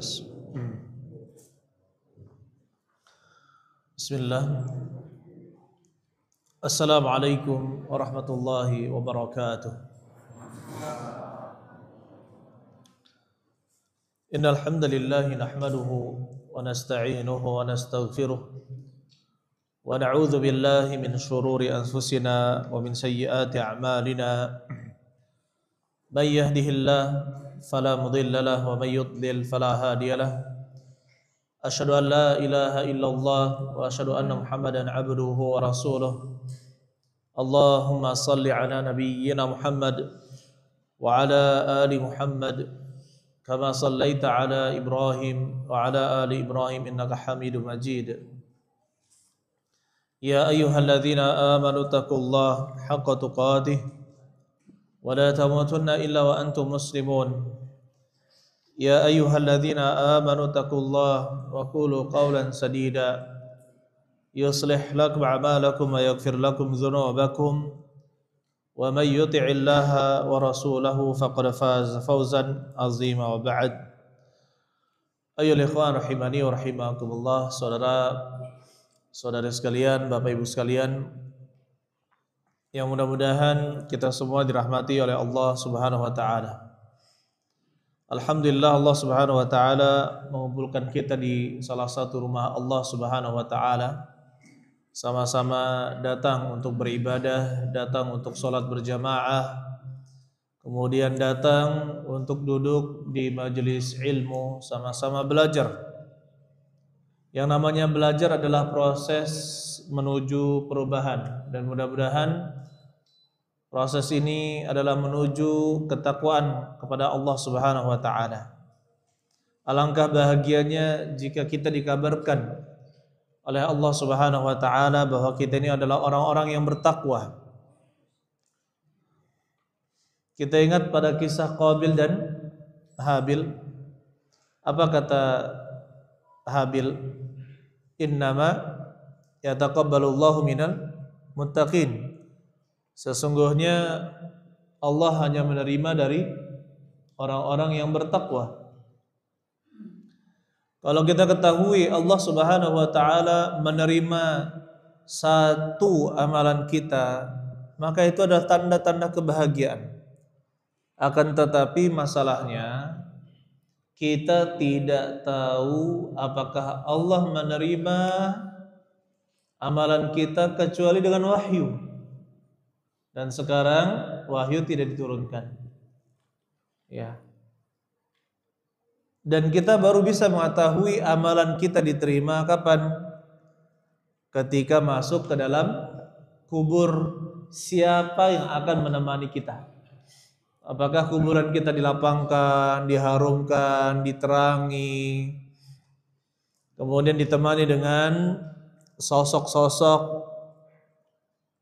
Tes. Bismillah. Assalamualaikum warahmatullahi wabarakatuh. Innal hamdalillah nahmaduhu wa nasta'inuhu wa nastaghfiruh wa na'udzu billahi min shururi anfusina wa min sayyiati a'malina. May yahdihillahu fala mudilla lahu wa may yudlil fala hadiya lahu. Asyhadu an la ilaha illallah wa asyhadu anna Muhammadan abduhu wa rasuluh. Allahumma salli ala nabiyyina Muhammad wa ala ali Muhammad kama sallaita ala Ibrahim wa ala ali Ibrahim innaka Hamidum Majid. Ya ayyuhalladzina amanu taqullaha haqqa tuqatih wa la tamutunna illa wa antum muslimun. Ya ayyuhalladzina amanu taqullaha wa qulu qawlan sadida yuslih lakum a'malakum wa yaghfir lakum dhunubakum wa may yuti'illaha wa rasulahu faqad faza fawzan 'azima wa ba'd. Ayyuhal ikhwan rahimani wa rahimakumullah, saudara-saudari sekalian, Bapak Ibu sekalian, yang mudah-mudahan kita semua dirahmati oleh Allah Subhanahu wa taala. Alhamdulillah, Allah Subhanahu wa taala mengumpulkan kita di salah satu rumah Allah Subhanahu wa taala, sama-sama datang untuk beribadah, datang untuk sholat berjamaah, kemudian datang untuk duduk di majelis ilmu, sama-sama belajar. Yang namanya belajar adalah proses menuju perubahan, dan mudah-mudahan proses ini adalah menuju ketakwaan kepada Allah Subhanahu wa taala. Alangkah bahagianya jika kita dikabarkan oleh Allah Subhanahu wa taala bahwa kita ini adalah orang-orang yang bertakwa. Kita ingat pada kisah Qabil dan Habil. Apa kata Habil? Innama yataqabbalullahu minal muttaqin. Sesungguhnya Allah hanya menerima dari orang-orang yang bertakwa. Kalau kita ketahui Allah Subhanahu wa taala menerima satu amalan kita, maka itu adalah tanda-tanda kebahagiaan. Akan tetapi masalahnya kita tidak tahu apakah Allah menerima amalan kita kecuali dengan wahyu. Dan sekarang wahyu tidak diturunkan. Ya. Dan kita baru bisa mengetahui amalan kita diterima kapan? Ketika masuk ke dalam kubur, siapa yang akan menemani kita? Apakah kuburan kita dilapangkan, diharumkan, diterangi, kemudian ditemani dengan sosok-sosok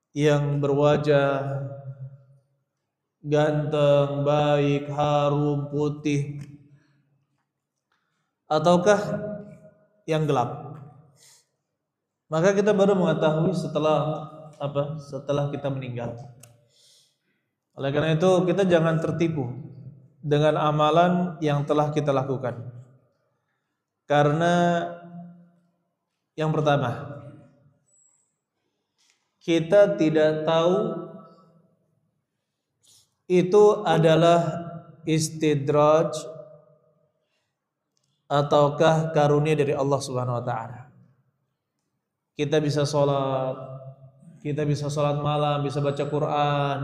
yang berwajah ganteng, baik, harum, putih, ataukah yang gelap? Maka kita baru mengetahui setelah apa? Setelah kita meninggal. Oleh karena itu kita jangan tertipu dengan amalan yang telah kita lakukan. Karena yang pertama, kita tidak tahu itu adalah istidraj ataukah karunia dari Allah Subhanahu wa taala. Kita bisa sholat, kita bisa sholat malam, bisa baca Quran,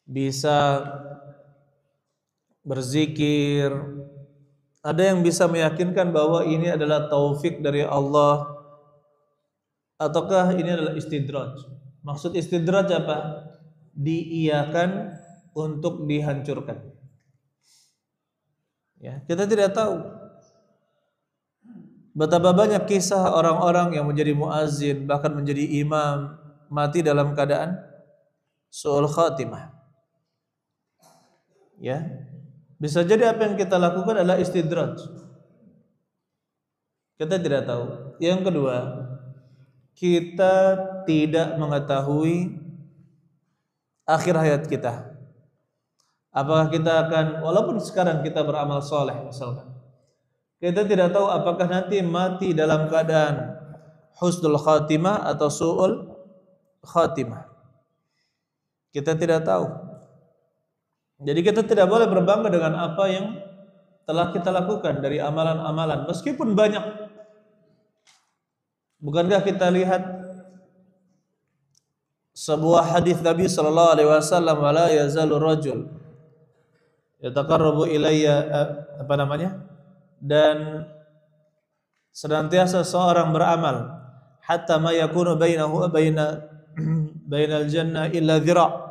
bisa berzikir. Ada yang bisa meyakinkan bahwa ini adalah taufik dari Allah, ataukah ini adalah istidraj? Maksud istidraj apa? Diiyakan untuk dihancurkan. Ya, kita tidak tahu betapa banyak kisah orang-orang yang menjadi muazzin, bahkan menjadi imam, mati dalam keadaan su'ul khatimah. Ya, bisa jadi apa yang kita lakukan adalah istidraj. Kita tidak tahu. Yang kedua, kita tidak mengetahui akhir hayat kita. Apakah kita akan, walaupun sekarang kita beramal soleh misalkan, kita tidak tahu apakah nanti mati dalam keadaan husnul khatimah atau su'ul khatimah. Kita tidak tahu. Jadi kita tidak boleh berbangga dengan apa yang telah kita lakukan dari amalan-amalan, meskipun banyak. Bukankah kita lihat sebuah hadis Nabi sallallahu alaihi wasallam, wala yazalu rajul yataqarrabu ilayya dan senantiasa seorang beramal hatta ma yakunu bainahu wa bainal jannah illa dhira'.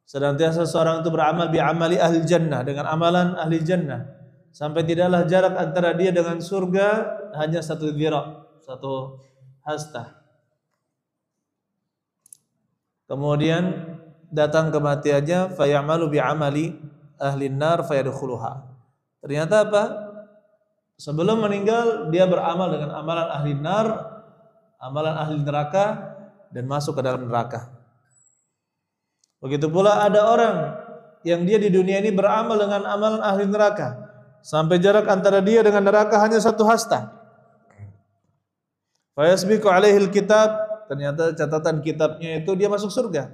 Senantiasa seorang itu beramal bi amali ahli jannah, dengan amalan ahli jannah, sampai tidaklah jarak antara dia dengan surga hanya satu dhira', satu hasta. Kemudian datang kematiannya, fayamalu bi amali ahli nar fayadkhuluha. Ternyata apa? Sebelum meninggal dia beramal dengan amalan ahli nar, amalan ahli neraka, dan masuk ke dalam neraka. Begitu pula ada orang yang dia di dunia ini beramal dengan amalan ahli neraka, sampai jarak antara dia dengan neraka hanya satu hasta. Fayasbiqu alaihi alkitab, ternyata catatan kitabnya itu dia masuk surga.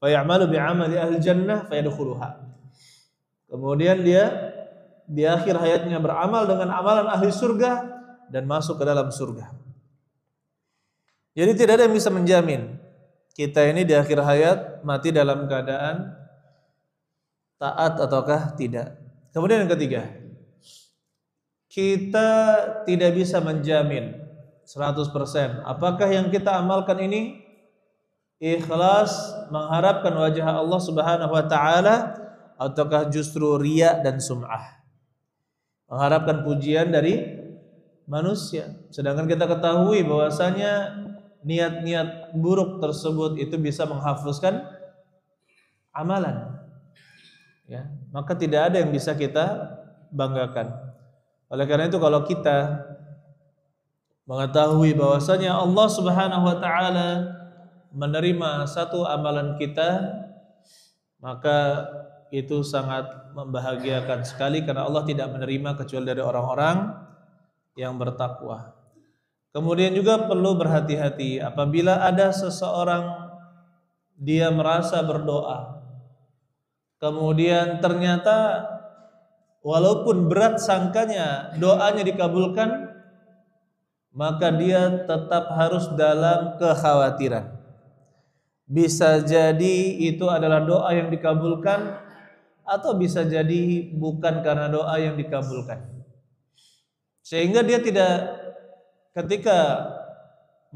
Fayamalu bi amali ahli jannah fayadkhuluha. Kemudian dia di akhir hayatnya beramal dengan amalan ahli surga dan masuk ke dalam surga. Jadi tidak ada yang bisa menjamin kita ini di akhir hayat mati dalam keadaan taat ataukah tidak. Kemudian yang ketiga, kita tidak bisa menjamin 100% apakah yang kita amalkan ini ikhlas mengharapkan wajah Allah Subhanahu wa taala ataukah justru riya dan sum'ah, mengharapkan pujian dari manusia. Sedangkan kita ketahui bahwasanya niat-niat buruk tersebut itu bisa menghapuskan amalan. Ya, maka tidak ada yang bisa kita banggakan. Oleh karena itu kalau kita mengetahui bahwasanya Allah Subhanahu wa taala menerima satu amalan kita, maka itu sangat membahagiakan sekali, karena Allah tidak menerima kecuali dari orang-orang yang bertakwa. Kemudian juga perlu berhati-hati apabila ada seseorang dia merasa berdoa, kemudian ternyata walaupun berat sangkanya doanya dikabulkan, maka dia tetap harus dalam kekhawatiran. Bisa jadi itu adalah doa yang dikabulkan, atau bisa jadi bukan karena doa yang dikabulkan. Sehingga dia tidak, ketika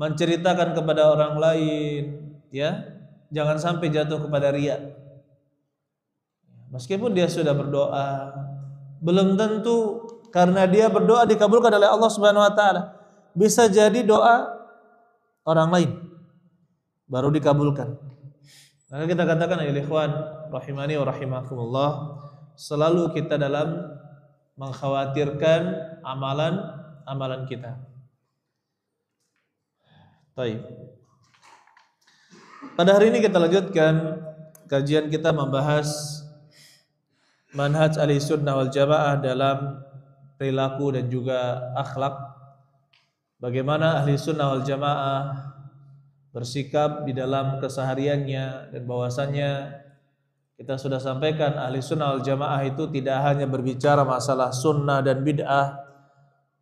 menceritakan kepada orang lain, ya, jangan sampai jatuh kepada riya. Meskipun dia sudah berdoa, belum tentu karena dia berdoa dikabulkan oleh Allah Subhanahu wa taala. Bisa jadi doa orang lain baru dikabulkan. Maka kita katakan ya ikhwan rahimani wa rahimakumullah, selalu kita dalam mengkhawatirkan amalan kita. Baik. Pada hari ini kita lanjutkan kajian kita membahas manhaj Ahlussunnah wal Jamaah dalam perilaku dan juga akhlak. Bagaimana Ahlussunnah wal Jamaah bersikap di dalam kesehariannya, dan bahwasannya kita sudah sampaikan Ahlussunnah wal Jamaah itu tidak hanya berbicara masalah sunnah dan bid'ah,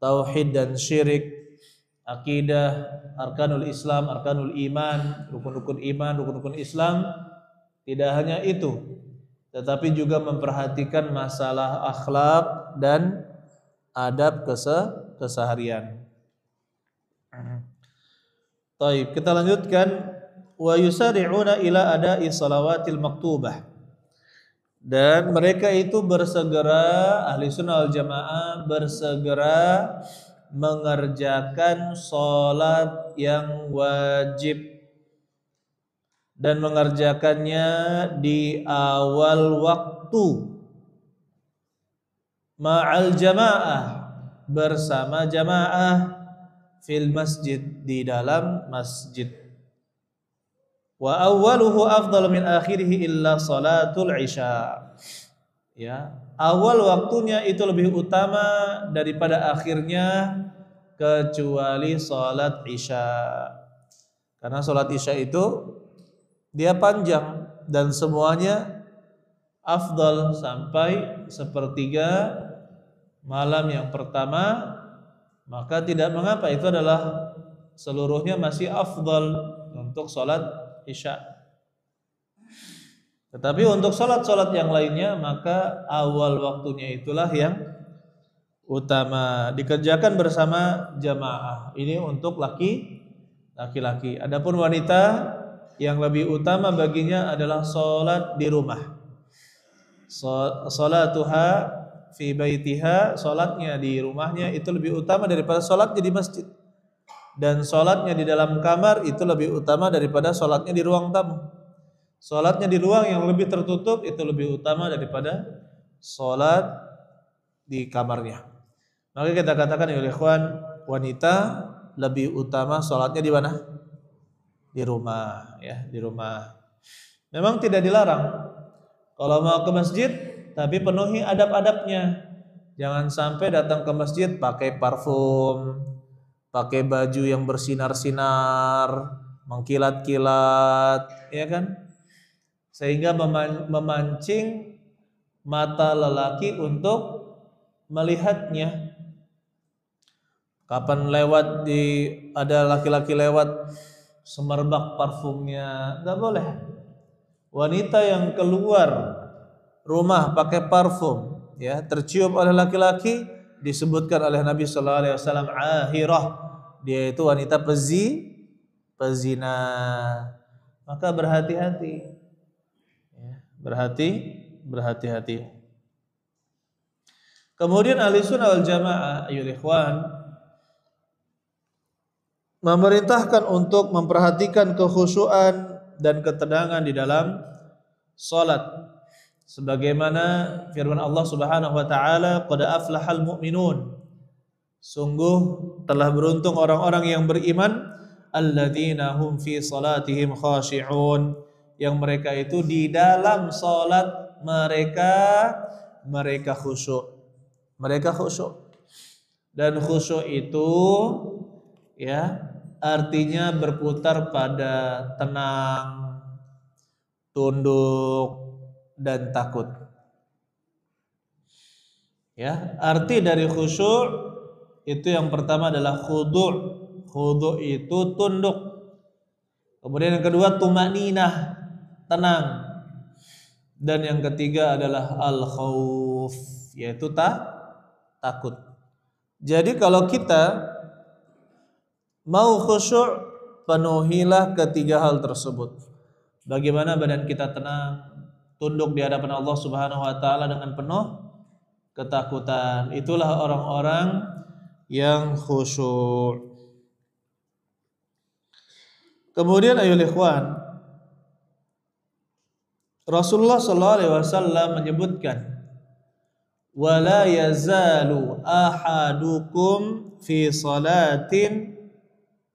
tauhid dan syirik, akidah, arkanul Islam, arkanul iman, rukun-rukun iman, rukun-rukun Islam. Tidak hanya itu, tetapi juga memperhatikan masalah akhlak dan adab keseharian. Baik, kita lanjutkan. Wa yusari'una ila ada'i salawatil maktubah. Dan mereka itu bersegera, Ahlussunnah wal Jamaah bersegera mengerjakan salat yang wajib, dan mengerjakannya di awal waktu, ma'al jamaah, bersama jamaah, fil masjid, di dalam masjid. Wa awwaluhu afdal min akhirih illa salatul isya. Ya, awal waktunya itu lebih utama daripada akhirnya kecuali salat Isya. Karena salat Isya itu dia panjang dan semuanya afdal sampai sepertiga malam yang pertama, maka tidak mengapa, itu adalah seluruhnya masih afdal untuk salat Isya. Tetapi untuk salat-salat yang lainnya maka awal waktunya itulah yang utama, dikerjakan bersama jamaah. Ini untuk laki-laki. Adapun wanita yang lebih utama baginya adalah salat di rumah. Salatuha fi baitiha, salatnya di rumahnya itu lebih utama daripada salatnya di masjid. Dan salatnya di dalam kamar itu lebih utama daripada salatnya di ruang tamu. Salatnya di ruang yang lebih tertutup itu lebih utama daripada salat di kamarnya. Maka kita katakan ya ikhwan, wanita lebih utama salatnya di mana? Di rumah, ya, di rumah. Memang tidak dilarang kalau mau ke masjid, tapi penuhi adab-adabnya. Jangan sampai datang ke masjid pakai parfum, pakai baju yang bersinar-sinar, mengkilat-kilat, ya kan? Sehingga memancing mata lelaki untuk melihatnya. Kapan lewat ada laki-laki lewat semerbak parfumnya, nggak boleh. Wanita yang keluar rumah pakai parfum, ya, tercium oleh laki-laki, disebutkan oleh Nabi sallallahu alaihi wasallam ahirah, dia itu wanita pezina. Maka berhati-hati. Ya, berhati-hati. Kemudian ahli sunnah wal jamaah ayyuhal ikhwan memerintahkan untuk memperhatikan kekhusyuan dan ketenangan di dalam salat. Sebagaimana firman Allah Subhanahu wa taala, qad aflahal mu'minun. Sungguh telah beruntung orang-orang yang beriman, alladzina hum fi salatihim khashi'un, yang mereka itu di dalam salat mereka khusyuk. Mereka khusyuk. Dan khusyuk itu, ya, artinya berputar pada tenang, tunduk, dan takut. Ya, arti dari khusyuk itu yang pertama adalah khudu'. Khudu' itu tunduk. Kemudian yang kedua tumaninah, tenang. Dan yang ketiga adalah al-khauf, yaitu takut. Jadi kalau kita mau khusyuk, penuhilah ketiga hal tersebut. Bagaimana badan kita tenang, tunduk di hadapan Allah Subhanahu wa taala dengan penuh ketakutan. Itulah orang-orang yang khusyuk. Kemudian ayyuhal ikhwan, Rasulullah sallallahu alaihi wasallam menyebutkan, wala yazalu ahadukum fi salatin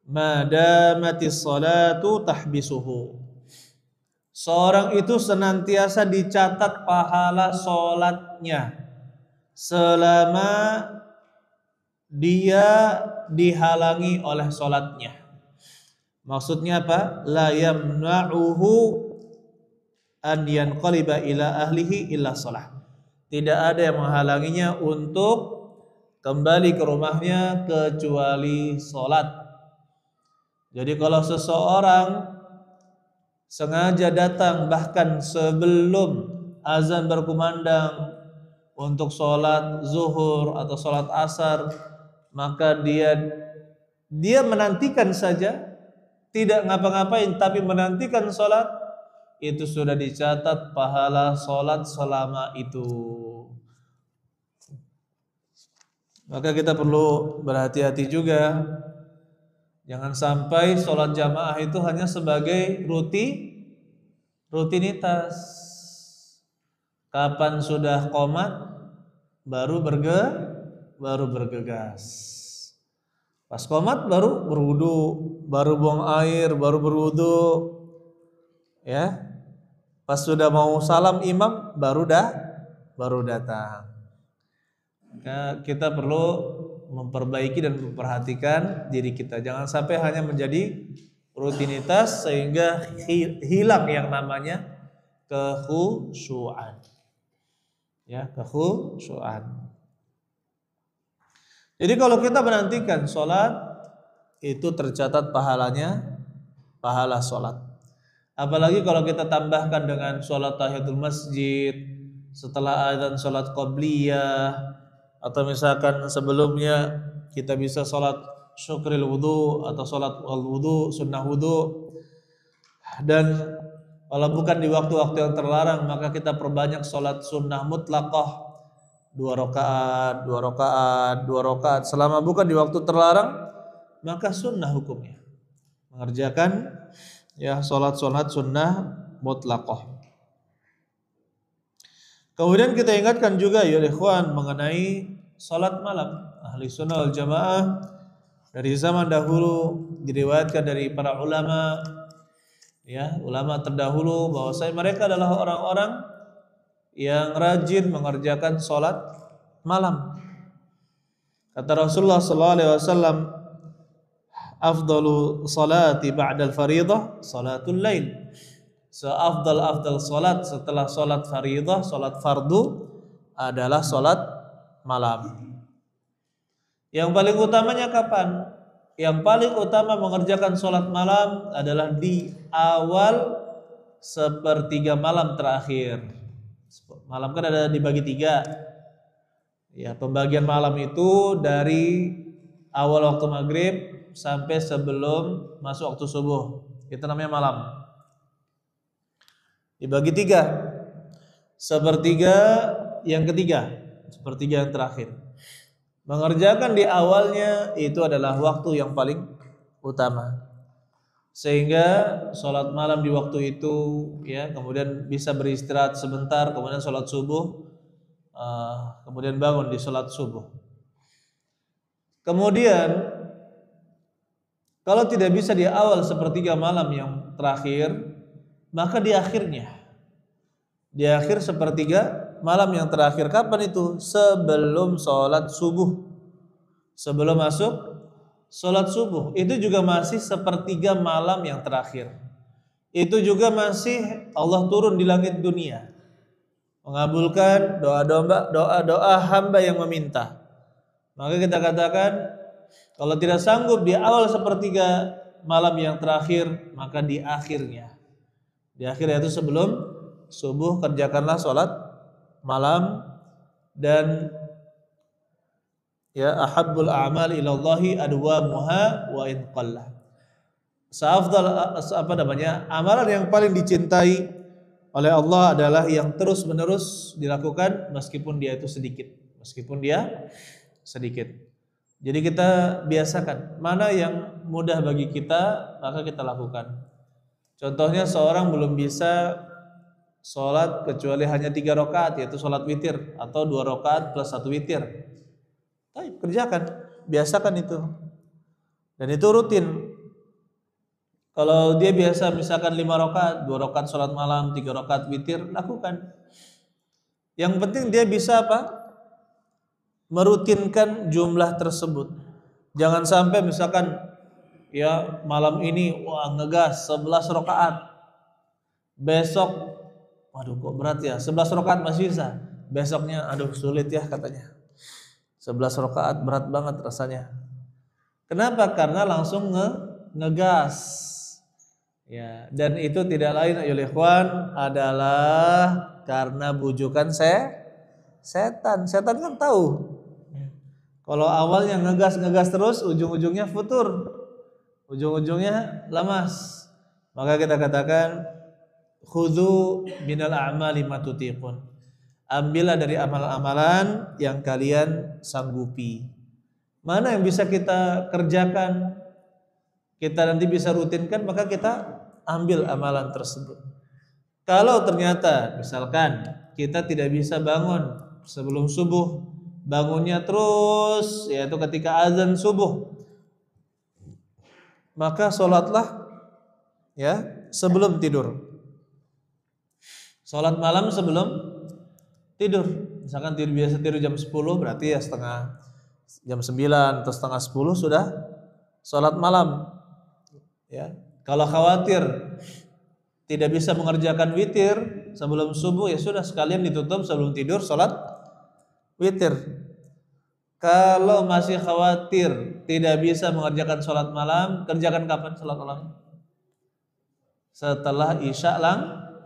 madamatis salatu tahbisuhu. Seorang itu senantiasa dicatat pahala salatnya selama dia dihalangi oleh salatnya. Maksudnya apa? La yamna'uhu an yanqaliba ila ahlihi illa shalah. Tidak ada yang menghalanginya untuk kembali ke rumahnya kecuali salat. Jadi kalau seseorang sengaja datang bahkan sebelum azan berkumandang untuk sholat zuhur atau sholat asar, maka dia menantikan saja, tidak ngapa-ngapain tapi menantikan sholat, itu sudah dicatat pahala sholat selama itu. Maka kita perlu berhati-hati juga. Jangan sampai sholat jamaah itu hanya sebagai rutinitas. Kapan sudah qomat baru bergegas. Pas qomat baru berwudu, baru buang air, baru berwudu. Ya. Pas sudah mau salam imam baru datang. Maka kita perlu memperbaiki dan memperhatikan diri kita. Jangan sampai hanya menjadi rutinitas sehingga hilang yang namanya kekhusyuan. Ya, kekhusyuan. Jadi kalau kita menantikan sholat, itu tercatat pahalanya, pahala sholat. Apalagi kalau kita tambahkan dengan sholat tahiyatul masjid, setelah azan sholat qabliyah, atau misalkan sebelumnya kita bisa sholat syukril wudu atau sholat al-wudu, sunnah wudu. Dan kalau bukan di waktu-waktu yang terlarang, maka kita perbanyak sholat sunnah mutlaqah, 2 rakaat, 2 rakaat, 2 rakaat. Selama bukan di waktu terlarang, maka sunnah hukumnya. Mengerjakan ya sholat-sholat sunnah mutlaqah. Kemudian kita ingatkan juga ya ikhwan mengenai sholat malam. Ahli sunnah wal jamaah dari zaman dahulu diriwayatkan dari para ulama, ya ulama terdahulu, bahwasanya mereka adalah orang-orang yang rajin mengerjakan sholat malam. Kata Rasulullah SAW, afdalu salati ba'dal faridah salatul lail. Seafdal salat setelah salat faridah, salat fardu adalah salat malam. Yang paling utamanya kapan? Yang paling utama mengerjakan salat malam adalah di awal sepertiga malam terakhir. Malam kan ada dibagi 3. Ya, pembagian malam itu dari awal waktu maghrib sampai sebelum masuk waktu subuh. Itu namanya malam. Dibagi 3. Sepertiga yang ketiga, sepertiga yang terakhir. Mengerjakan di awalnya itu adalah waktu yang paling utama. Sehingga sholat malam di waktu itu, ya, kemudian bisa beristirahat sebentar, kemudian sholat subuh, kemudian bangun di sholat subuh. Kemudian kalau tidak bisa di awal sepertiga malam yang terakhir, maka di akhirnya, di akhir sepertiga malam yang terakhir. Kapan itu? Sebelum sholat subuh, sebelum masuk sholat subuh. Itu juga masih sepertiga malam yang terakhir. Itu juga masih Allah turun di langit dunia, mengabulkan doa-doa hamba yang meminta. Maka kita katakan, kalau tidak sanggup di awal sepertiga malam yang terakhir, maka di akhirnya. Di akhir itu sebelum subuh kerjakanlah sholat malam. Dan ya ahabbul a'mal ilallahi adwamuha wa in qalla. Amalan yang paling dicintai oleh Allah adalah yang terus-menerus dilakukan meskipun dia itu sedikit, Jadi kita biasakan mana yang mudah bagi kita, maka kita lakukan. Contohnya seorang belum bisa sholat kecuali hanya 3 rakaat, yaitu sholat witir, atau 2 rakaat plus 1 witir. Kerjakan, biasakan itu. Dan itu rutin. Kalau dia biasa misalkan 5 rakaat, 2 rakaat sholat malam, 3 rakaat witir, lakukan. Yang penting dia bisa apa? Merutinkan jumlah tersebut. Jangan sampai misalkan ya malam ini ngegas 11 rakaat. Besok waduh kok berat ya, 11 rakaat masih bisa. Besoknya aduh sulit ya katanya. 11 rakaat berat banget rasanya. Kenapa? Karena langsung ngegas. Ya, dan itu tidak lain ayo ikhwan adalah karena bujukan setan. Setan kan tahu. Kalau awalnya ngegas terus, ujung-ujungnya futur. Ujung-ujungnya lemas. Maka kita katakan khudhu minal a'mali ma tutiqun. Ambillah dari amalan-amalan yang kalian sanggupi. Mana yang bisa kita kerjakan, kita nanti bisa rutinkan, maka kita ambil amalan tersebut. Kalau ternyata misalkan kita tidak bisa bangun sebelum subuh, bangunnya terus yaitu ketika azan subuh, maka sholatlah ya sebelum tidur. Sholat malam sebelum tidur. Misalkan biasa tidur jam 10, berarti ya jam 9 atau setengah 10 sudah sholat malam. Ya. Kalau khawatir tidak bisa mengerjakan witir sebelum subuh, ya sudah sekalian ditutup sebelum tidur sholat witir. Kalau masih khawatir tidak bisa mengerjakan sholat malam, kerjakan kapan sholat malam? Setelah isya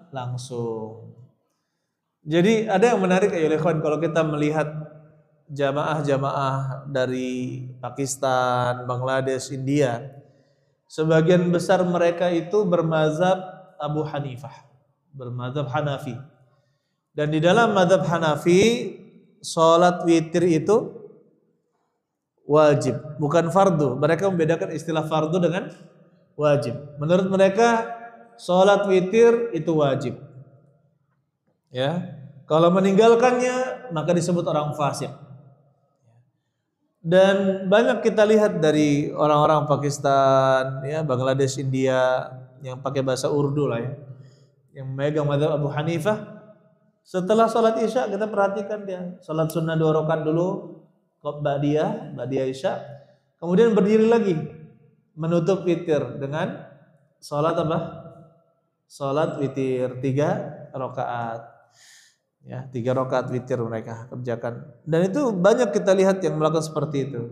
langsung. Jadi ada yang menarik ya ikhwan, kalau kita melihat jamaah-jamaah dari Pakistan, Bangladesh, India, sebagian besar mereka itu bermazhab Abu Hanifah, bermazhab Hanafi. Dan di dalam mazhab Hanafi, sholat witir itu wajib, bukan fardu. Mereka membedakan istilah fardu dengan wajib. Menurut mereka, sholat witir itu wajib. Ya, kalau meninggalkannya maka disebut orang fasik. Dan banyak kita lihat dari orang-orang Pakistan, ya, Bangladesh, India yang pakai bahasa Urdu lah ya, yang memegang mazhab Abu Hanifah. Setelah sholat isya kita perhatikan dia sholat sunnah 2 rakaat dulu, ba'diyah isya, kemudian berdiri lagi menutup witir dengan sholat apa? Sholat witir 3 rakaat. Ya, 3 rakaat witir mereka kerjakan. Dan itu banyak kita lihat yang melakukan seperti itu.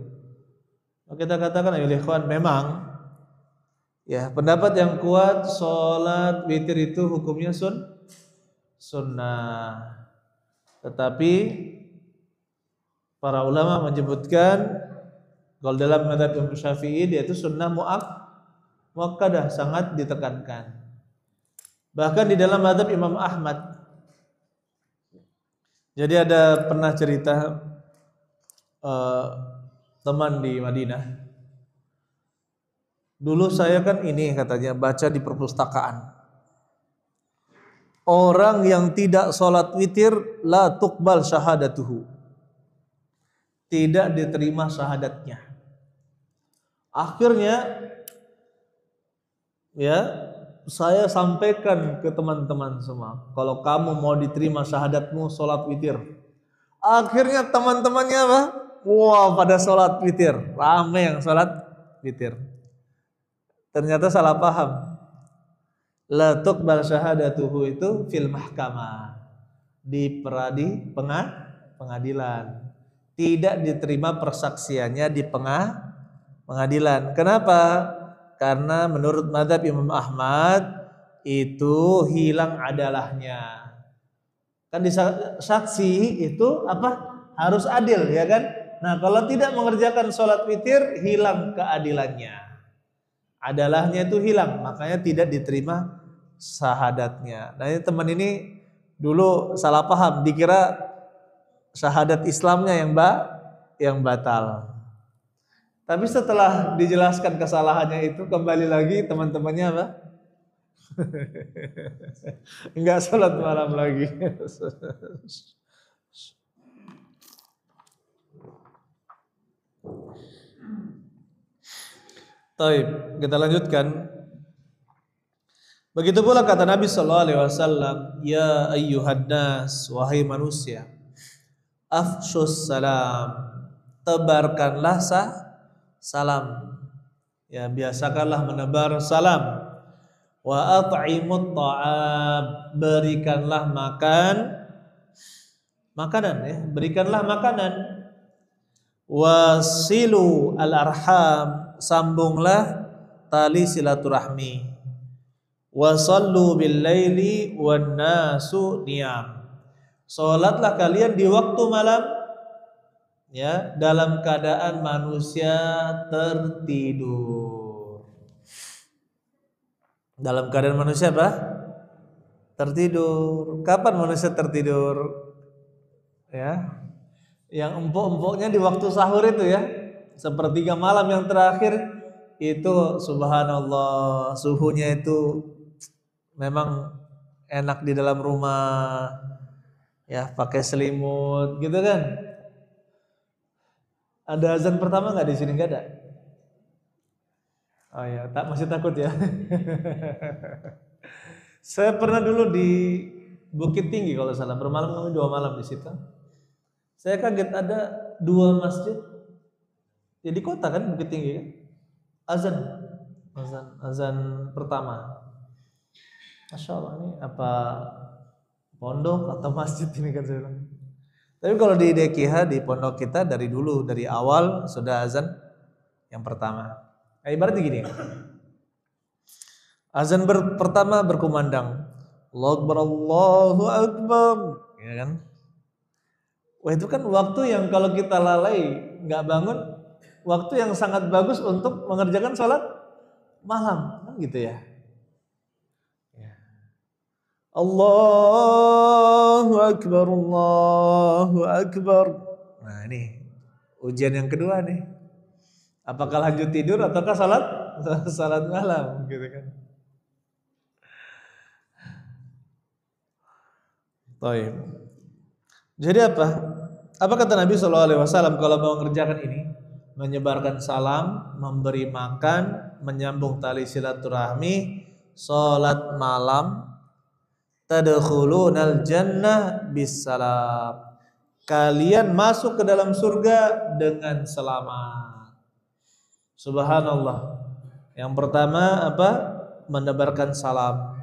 Kita katakan ya ikhwan, memang ya pendapat yang kuat sholat witir itu hukumnya sunnah. Tetapi para ulama menyebutkan kalau dalam mazhab Imam Syafi'i dia itu sunnah muakkadah, sangat ditekankan. Bahkan di dalam mazhab Imam Ahmad. Jadi ada pernah cerita teman di Madinah. Dulu saya kan ini katanya baca di perpustakaan. Orang yang tidak sholat witir la tuqbal syahadatuhu. Tidak diterima syahadatnya. Akhirnya ya saya sampaikan ke teman-teman semua, kalau kamu mau diterima syahadatmu sholat witir. Akhirnya teman-temannya apa? Wah, pada sholat witir, ramai yang sholat witir. Ternyata salah paham. La tuqbal syahadatuhu itu fil mahkamah, di pengadilan. Tidak diterima persaksiannya di pengadilan. Kenapa? Karena menurut mazhab Imam Ahmad itu hilang adalahnya. Kan di saksi itu apa? Harus adil, ya kan? Nah, kalau tidak mengerjakan sholat witir, hilang keadilannya. Adalahnya itu hilang, makanya tidak diterima syahadatnya. Nah, ini teman ini dulu salah paham, dikira syahadat Islamnya yang batal. Tapi setelah dijelaskan kesalahannya itu, kembali lagi teman-temannya apa? Enggak sholat malam lagi. Taib, kita lanjutkan. Begitu pula kata Nabi sallallahu alaihi wasallam, ya ayyuhan nas, wahai manusia, afshus salam, tebarkanlah salam. Ya, biasakanlah menebar salam. Wa at'imut ta'am, berikanlah makanan ya, berikanlah makanan. Wasilu al-arham, sambunglah tali silaturahmi. Wasallu bil laili wan nasu niyam, salatlah kalian di waktu malam ya, dalam keadaan manusia tertidur. Dalam keadaan manusia apa? Tertidur. Kapan manusia tertidur? Ya, yang empuk-empuknya di waktu sahur itu ya, sepertiga malam yang terakhir itu, subhanallah, suhunya itu memang enak di dalam rumah ya, pakai selimut gitu kan. Ada azan pertama nggak di sini? Nggak ada. Oh ya, masih takut ya. Saya pernah dulu Bukit Tinggi kalau salah. Bermalam kami 2 malam di situ. Saya kaget ada 2 masjid. Ya di kota kan Bukit Tinggi kan. Azan pertama. Masya Allah, ini apa pondok atau masjid ini kan saya bilang. Tapi kalau di DKH di pondok kita dari dulu, dari awal sudah azan yang pertama. Nah, ibaratnya gini. Azan pertama berkumandang, Allahu Akbar, Allahu Akbar, ya kan? Wah, itu kan waktu yang kalau kita lalai nggak bangun, waktu yang sangat bagus untuk mengerjakan sholat malam, kan gitu ya. Allahu Akbar, Allahu Akbar. Nah ini ujian yang kedua nih. Apakah lanjut tidur ataukah salat malam gitu kan. Baik. Jadi apa? Apa kata Nabi SAW kalau mau mengerjakan ini? Menyebarkan salam, memberi makan, menyambung tali silaturahmi, salat malam, tadkhulunal jannah bisalam. Kalian masuk ke dalam surga dengan selamat. Subhanallah. Yang pertama apa? Menebarkan salam.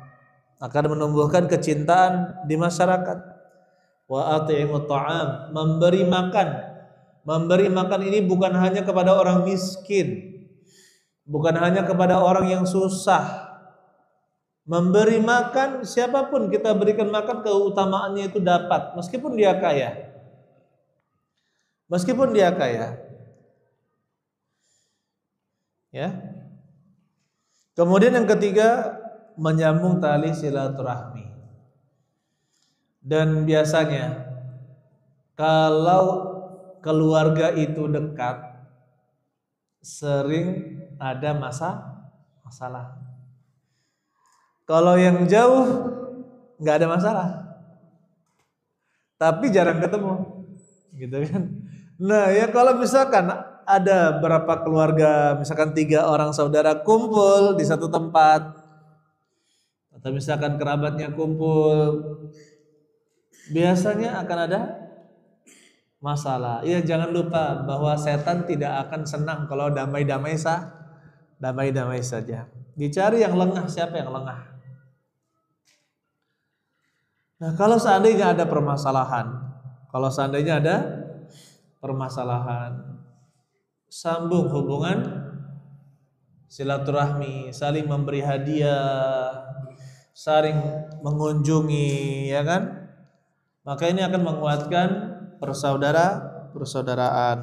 Akan menumbuhkan kecintaan di masyarakat. Wa at'imut ta'am, memberi makan. Memberi makan ini bukan hanya kepada orang miskin. Bukan hanya kepada orang yang susah. Memberi makan siapapun kita berikan makan, keutamaannya itu dapat meskipun dia kaya. Meskipun dia kaya. Ya. Kemudian yang ketiga, menyambung tali silaturahmi. Dan biasanya kalau keluarga itu dekat, sering ada masalah. Kalau yang jauh nggak ada masalah, tapi jarang ketemu, gitu kan? Nah ya kalau misalkan ada berapa keluarga, misalkan 3 orang saudara kumpul di satu tempat, atau misalkan kerabatnya kumpul, biasanya akan ada masalah. Iya, jangan lupa bahwa setan tidak akan senang kalau damai-damai saja. Dicari yang lengah, siapa yang lengah? Nah, kalau seandainya ada permasalahan, sambung hubungan silaturahmi, saling memberi hadiah, saling mengunjungi, ya kan? Maka ini akan menguatkan persaudaraan.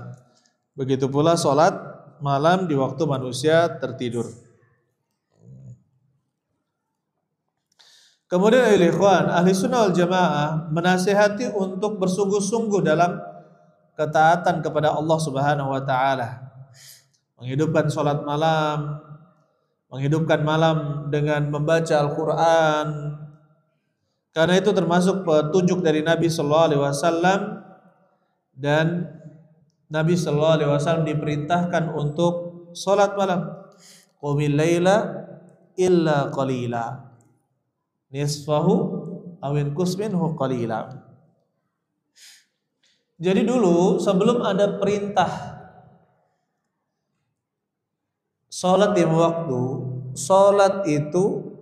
Begitu pula sholat malam di waktu manusia tertidur. Kemudian ikhwan, ahli sunnah wal jamaah menasihati untuk bersungguh-sungguh dalam ketaatan kepada Allah Subhanahu wa taala. Menghidupkan sholat malam, menghidupkan malam dengan membaca Al-Qur'an. Karena itu termasuk petunjuk dari Nabi sallallahu alaihi wasallam, dan Nabi sallallahu alaihi wasallam diperintahkan untuk sholat malam. Qumil laila illa qalila. Nisfahu awin kusminhu qalila. Jadi dulu sebelum ada perintah sholat di waktu, sholat itu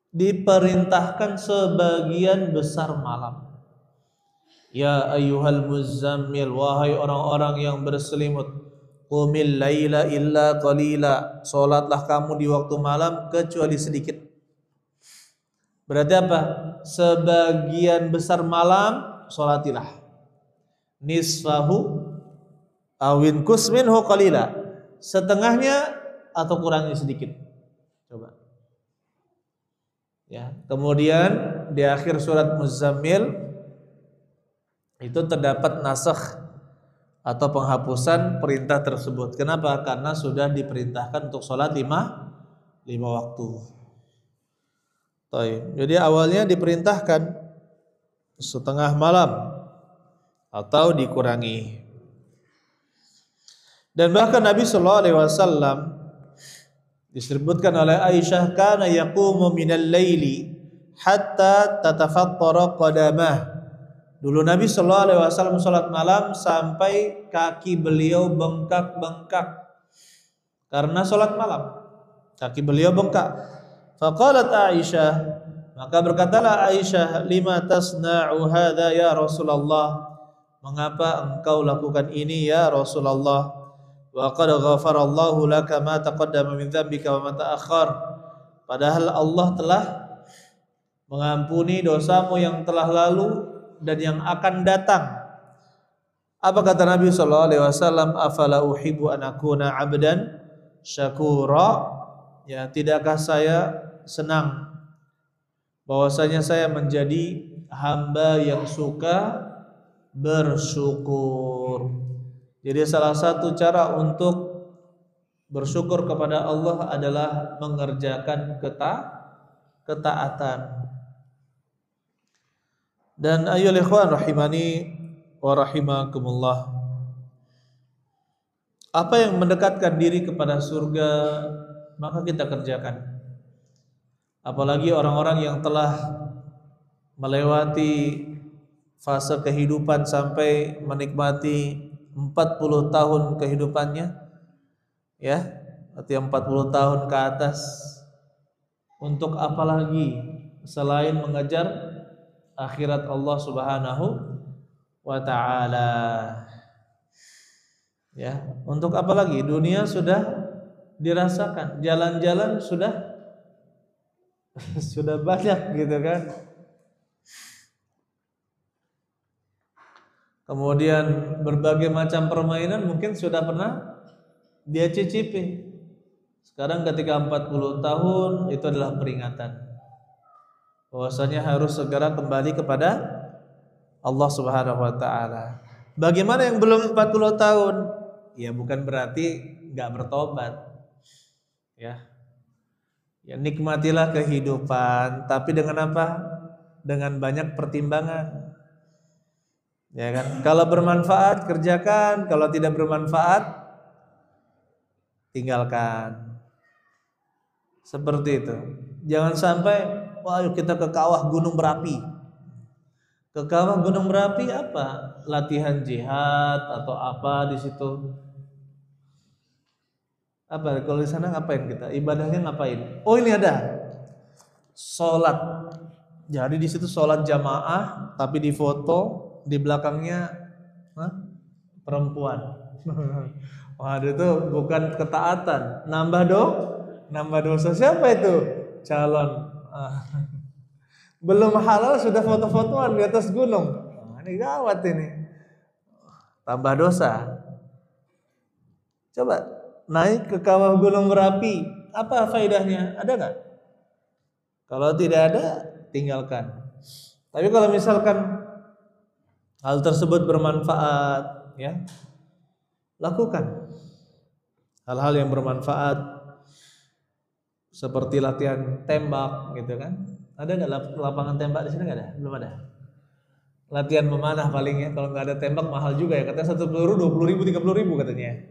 diperintahkan sebagian besar malam. Ya ayyuhal muzammil, wahai orang-orang yang berselimut, qumil laila illa qalila, sholatlah kamu di waktu malam kecuali sedikit. Berarti apa? Sebagian besar malam sholatilah. Nisfahu awin kusminhu qalila. Setengahnya atau kurangi sedikit. Coba. Ya, kemudian di akhir surat Muzammil itu terdapat nasakh atau penghapusan perintah tersebut. Kenapa? Karena sudah diperintahkan untuk sholat 5 waktu. Jadi awalnya diperintahkan setengah malam atau dikurangi. Dan bahkan Nabi sallallahu alaihi wasallam disebutkan oleh Aisyah, kana yaqumu minal laili hatta tatafattara qadamah. Dulu Nabi sallallahu alaihi wasallam salat malam sampai kaki beliau bengkak-bengkak karena salat malam. Kaki beliau bengkak. Faqalat Aisyah, maka berkatalah Aisyah, lima tasna'u hadza ya Rasulullah? Mengapa engkau lakukan ini ya Rasulullah? Wa qad ghafarallahu laka ma taqaddama min dzambika wa ma ta'akhkhar. Padahal Allah telah mengampuni dosamu yang telah lalu dan yang akan datang. Apa kata Nabi sallallahu alaihi wasallam? Afala uhibbu an akuna 'abdan syakura? Ya, tidakkah saya senang bahwasanya saya menjadi hamba yang suka bersyukur. Jadi salah satu cara untuk bersyukur kepada Allah adalah mengerjakan ketaatan. Dan ayyuhal ikhwan rahimani wa rahimakumullah, apa yang mendekatkan diri kepada surga maka kita kerjakan. Apalagi orang-orang yang telah melewati fase kehidupan sampai menikmati 40 tahun kehidupannya, ya, artinya 40 tahun ke atas. Untuk apa lagi selain mengejar akhirat Allah Subhanahu wa taala? Ya, untuk apa lagi? Dunia sudah dirasakan, jalan-jalan sudah banyak gitu kan. Kemudian berbagai macam permainan mungkin sudah pernah dia cicipi. Sekarang ketika 40 tahun itu adalah peringatan bahwasanya harus segera kembali kepada Allah Subhanahu wa taala. Bagaimana yang belum 40 tahun? Ya bukan berarti enggak bertobat. Ya, nikmatilah kehidupan, tapi dengan apa? Dengan banyak pertimbangan. Ya kan? Kalau bermanfaat kerjakan, kalau tidak bermanfaat tinggalkan. Seperti itu. Jangan sampai wah yuk kita ke kawah gunung berapi. Ke kawah gunung berapi apa? Latihan jihad atau apa di situ? Apa kalau di sana ngapain kita? Ibadahnya ngapain? Oh ini ada sholat. Jadi di situ sholat jamaah, tapi di foto di belakangnya perempuan. Waduh itu bukan ketaatan, nambah dosa. Siapa itu? Calon. Belum halal sudah foto-fotoan di atas gunung. Ini gawat ini. Tambah dosa. Coba naik ke kawah gunung Merapi, apa faedahnya? Ada nggak? Kalau tidak ada, tinggalkan. Tapi kalau misalkan hal tersebut bermanfaat, ya lakukan. Hal-hal yang bermanfaat seperti latihan tembak, gitu kan? Ada nggak lapangan tembak di sini? Nggak ada, belum ada. Latihan memanah paling ya. Kalau nggak ada tembak mahal juga ya. Katanya satu peluru 20.000, 30.000 katanya.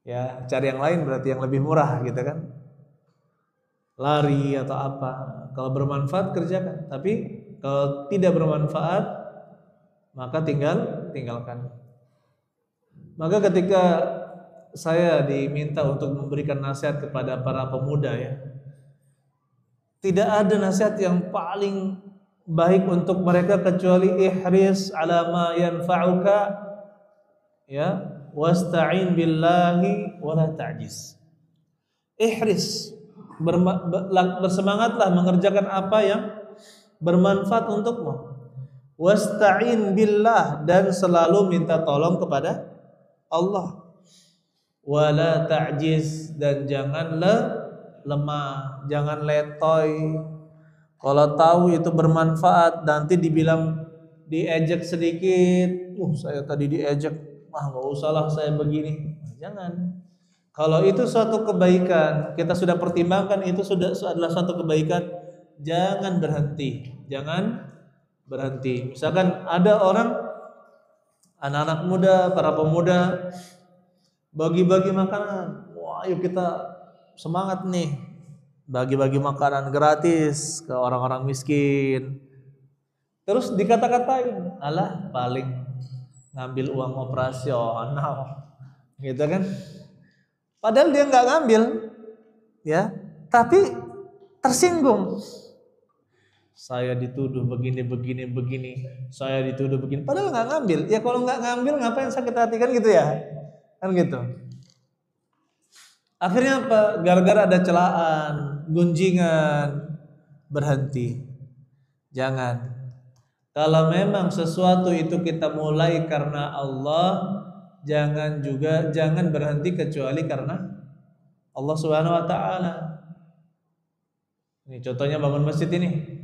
Ya, cari yang lain berarti yang lebih murah gitu kan. Lari atau apa. Kalau bermanfaat kerjakan, tapi kalau tidak bermanfaat maka tinggalkan. Maka ketika saya diminta untuk memberikan nasihat kepada para pemuda ya, tidak ada nasihat yang paling baik untuk mereka kecuali ihris ala ma yanfa'uka, ya, wasta'in billahi wala ta'jiz. Ihris, bersemangatlah mengerjakan apa yang bermanfaat untukmu. Wasta'in billah, dan selalu minta tolong kepada Allah. Wala ta'jiz, dan jangan lemah, jangan letoy. Kalau tahu itu bermanfaat nanti dibilang diejek sedikit, saya tadi diejek, nggak usahlah saya begini. Jangan. Kalau itu suatu kebaikan, kita sudah pertimbangkan itu sudah adalah suatu kebaikan, jangan berhenti. Misalkan ada orang, anak-anak muda, para pemuda bagi-bagi makanan. Wah, yuk kita semangat nih. bagi-bagi makanan gratis ke orang-orang miskin. Terus dikata-katain, alah paling ngambil uang operasional, gitu kan? Padahal dia nggak ngambil, ya, tapi tersinggung. Saya dituduh begini, begini, begini. Saya dituduh begini. Padahal nggak ngambil. Ya kalau nggak ngambil, ngapain sakit hati kan gitu ya? Kan gitu. Akhirnya apa? Gara-gara ada celaan, gunjingan, berhenti. Jangan. Kalau memang sesuatu itu kita mulai karena Allah, jangan berhenti kecuali karena Allah Subhanahu wa taala. Ini contohnya bangun masjid ini.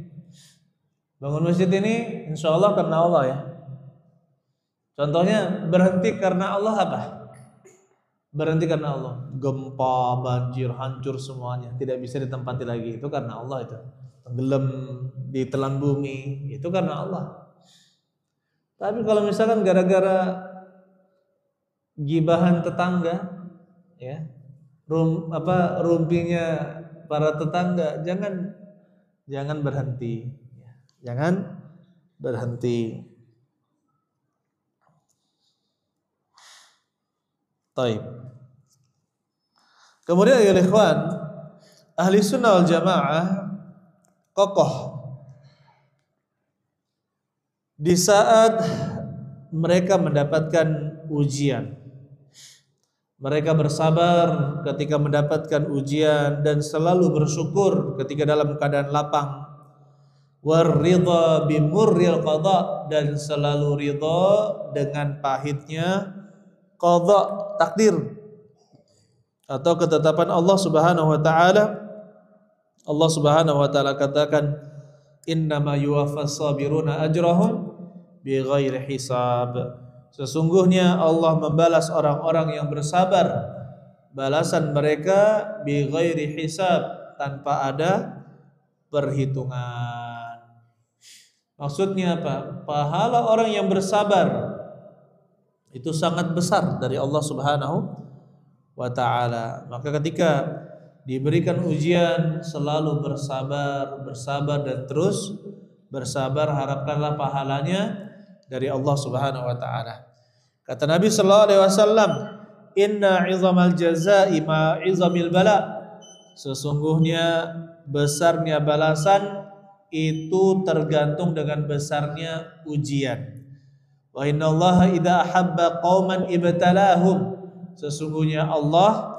Bangun masjid ini insya Allah karena Allah ya. Contohnya berhenti karena Allah apa? Berhenti karena Allah. Gempa, banjir, hancur semuanya, tidak bisa ditempati lagi. Itu karena Allah itu. Tenggelam ditelan bumi, itu karena Allah. Tapi kalau misalkan gara-gara gibahan tetangga, ya, rumpinya para tetangga, jangan berhenti. Jangan berhenti. Taib. Kemudian ya ikhwan, ahli sunnah wal jamaah kokoh di saat mereka mendapatkan ujian. Mereka bersabar ketika mendapatkan ujian dan selalu bersyukur ketika dalam keadaan lapang. Waridha bimurril qada, dan selalu ridha dengan pahitnya qada, takdir atau ketetapan Allah Subhanahu wa taala. Allah Subhanahu wa taala katakan, innama yuwaffas sabiruna ajrahum bighairi hisab. Sesungguhnya Allah membalas orang-orang yang bersabar balasan mereka bighairi hisab, tanpa ada perhitungan. Maksudnya apa? Pahala orang yang bersabar itu sangat besar dari Allah Subhanahu wa taala. Maka ketika diberikan ujian selalu bersabar dan terus bersabar, harapkanlah pahalanya dari Allah Subhanahu wa taala. Kata Nabi sallallahu alaihi wasallam, "Inna 'izamal jazaa'i ma 'izamil bala." Sesungguhnya besarnya balasan itu tergantung dengan besarnya ujian. Wa innallaha idza ahabba qauman ibtalahum. Sesungguhnya Allah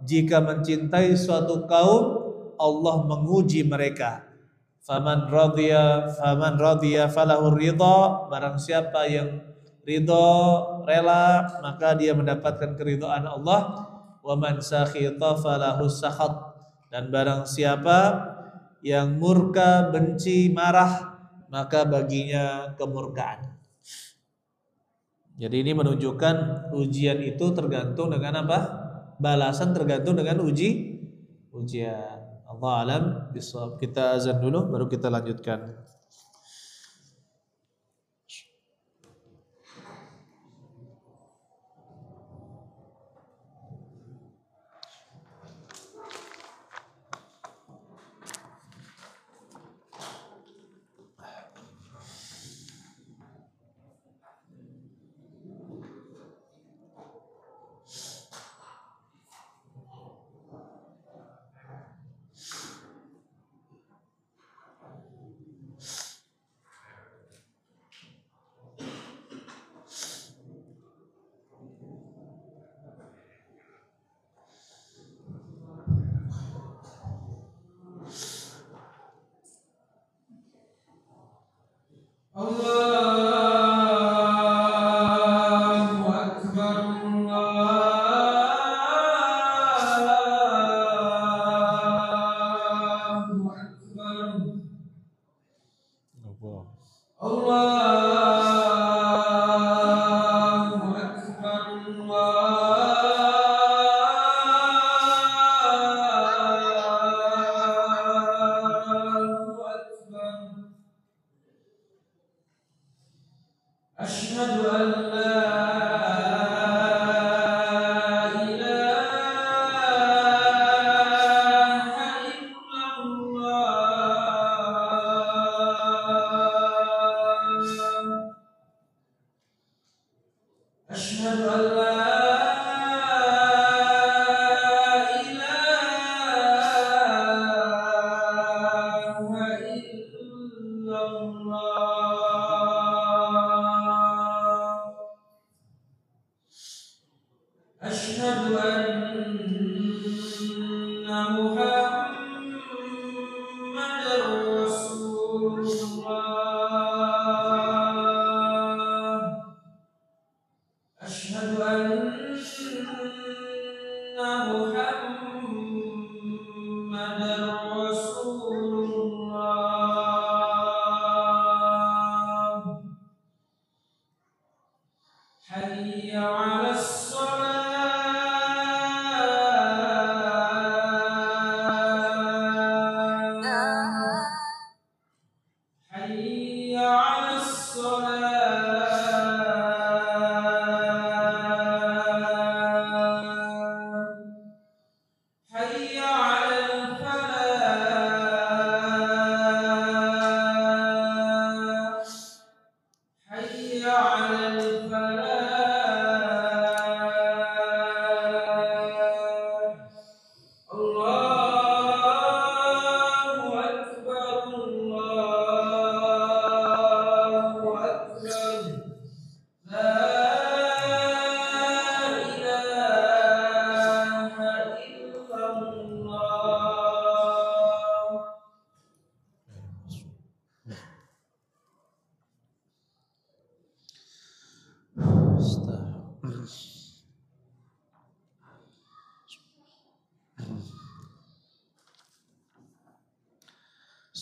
jika mencintai suatu kaum, Allah menguji mereka. Faman radiya falahu ridha. Barang siapa yang ridha, rela, maka dia mendapatkan keridhaan Allah. Wa man sakhita falahu sakhat. Dan barang siapa yang murka, benci, marah, maka baginya kemurkaan. Jadi ini menunjukkan ujian itu tergantung dengan apa? Balasan tergantung dengan ujian. Allah alam bisawab. Kita azan dulu baru kita lanjutkan. أشهد أن لا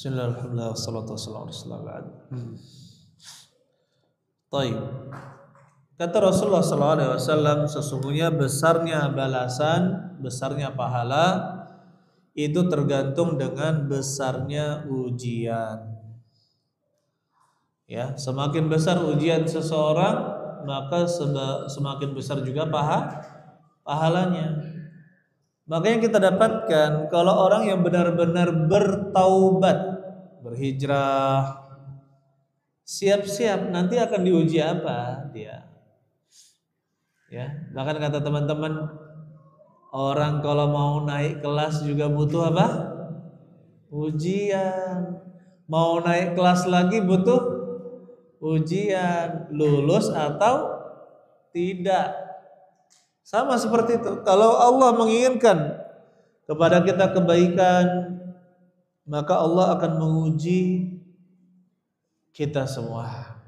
Bismillahirrahmanirrahim. Wassalatu wassalamu ala Rasulillah. Taib. Kata Rasulullah SAW, sesungguhnya besarnya balasan, besarnya pahala itu tergantung dengan besarnya ujian. Ya, semakin besar ujian seseorang, maka semakin besar juga pahalanya. Makanya kita dapatkan kalau orang yang benar-benar bertaubat, berhijrah, siap-siap nanti akan diuji apa dia. Ya, bahkan kata teman-teman, orang kalau mau naik kelas juga butuh apa? Ujian. Mau naik kelas lagi butuh ujian, lulus atau tidak. Sama seperti itu. Kalau Allah menginginkan kepada kita kebaikan, maka Allah akan menguji kita semua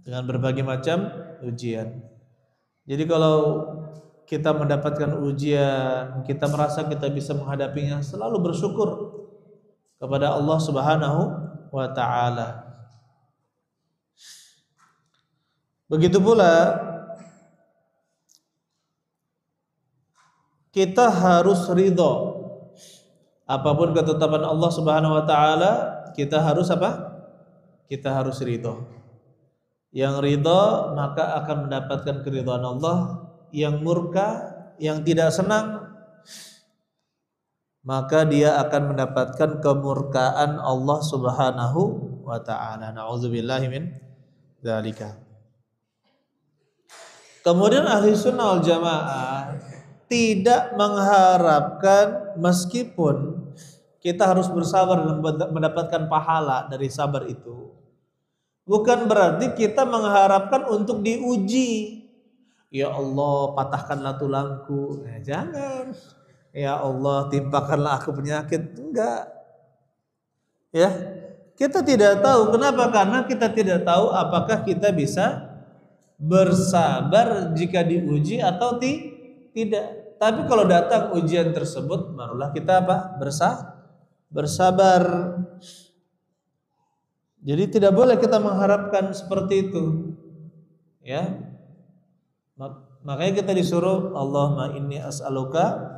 dengan berbagai macam ujian. Jadi kalau kita mendapatkan ujian, kita merasa kita bisa menghadapinya, selalu bersyukur kepada Allah Subhanahu wa ta'ala. Begitu pula kita harus ridho apapun ketetapan Allah Subhanahu wa ta'ala, kita harus apa? Kita harus ridho. Yang ridho maka akan mendapatkan keridhaan Allah. Yang murka, yang tidak senang, maka dia akan mendapatkan kemurkaan Allah Subhanahu wa ta'ala. Na'udzubillahi min dzalika. Kemudian ahli sunnah wal jamaah tidak mengharapkan, meskipun kita harus bersabar dan mendapatkan pahala dari sabar itu, bukan berarti kita mengharapkan untuk diuji. Ya Allah, patahkanlah tulangku. Jangan. Ya Allah, timpakanlah aku penyakit. Enggak. Ya, kita tidak tahu. Kenapa? Karena kita tidak tahu apakah kita bisa bersabar jika diuji atau tidak. Tapi kalau datang ujian tersebut, barulah kita apa? Bersabar. Jadi tidak boleh kita mengharapkan seperti itu. Ya. Makanya kita disuruh, Allahumma inni as'aluka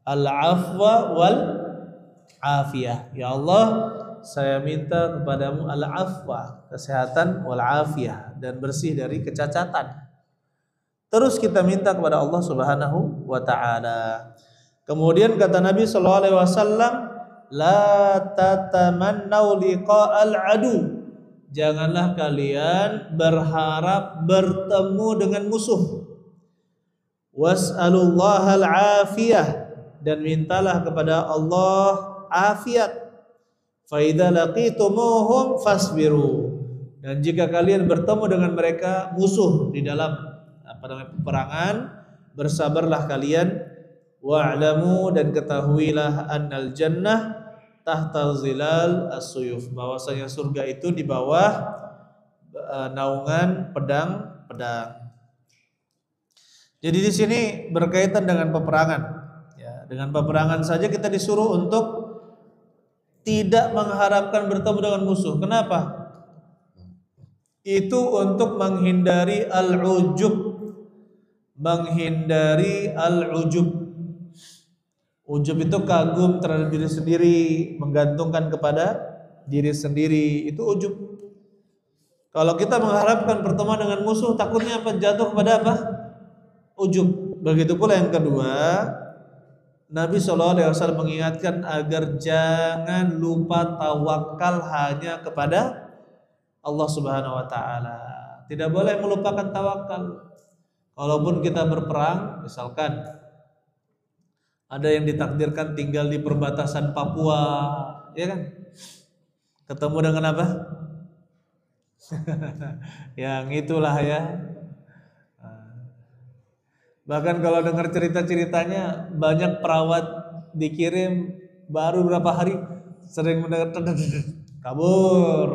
al-afwa wal afiyah. Ya Allah, saya minta kepadamu al-afwa, kesehatan, wal afiyah, dan bersih dari kecacatan. Terus kita minta kepada Allah Subhanahu wa ta'ala. Kemudian kata Nabi sallallahu alaihi wasallam, la tatamannau liqa'al adu. janganlah kalian berharap bertemu dengan musuh. Was'alullahal afiyah, dan mintalah kepada Allah afiat. Fa idza laqitumuhum fasbiru, dan jika kalian bertemu dengan mereka musuh di dalam peperangan, bersabarlah kalian. Wa'lamu, dan ketahuilah annal jannah tahta zilal as-suyuf, bahwasanya surga itu di bawah naungan pedang-pedang. Jadi di sini berkaitan dengan peperangan. Ya, dengan peperangan saja kita disuruh untuk tidak mengharapkan bertemu dengan musuh. Kenapa? Itu untuk menghindari al-ujub. Menghindari al-ujub. Ujub itu kagum terhadap diri sendiri, menggantungkan kepada diri sendiri. Itu ujub. Kalau kita mengharapkan pertemuan dengan musuh, takutnya apa? Jatuh kepada apa? Ujub. Begitu pula yang kedua, Nabi SAW mengingatkan agar jangan lupa tawakal hanya kepada Allah Subhanahu wa taala. Tidak boleh melupakan tawakal. Kalaupun kita berperang, misalkan ada yang ditakdirkan tinggal di perbatasan Papua, ya kan? Ketemu dengan apa? Yang itulah ya. Bahkan kalau dengar cerita-ceritanya, banyak perawat dikirim baru berapa hari sering mendengar kabur.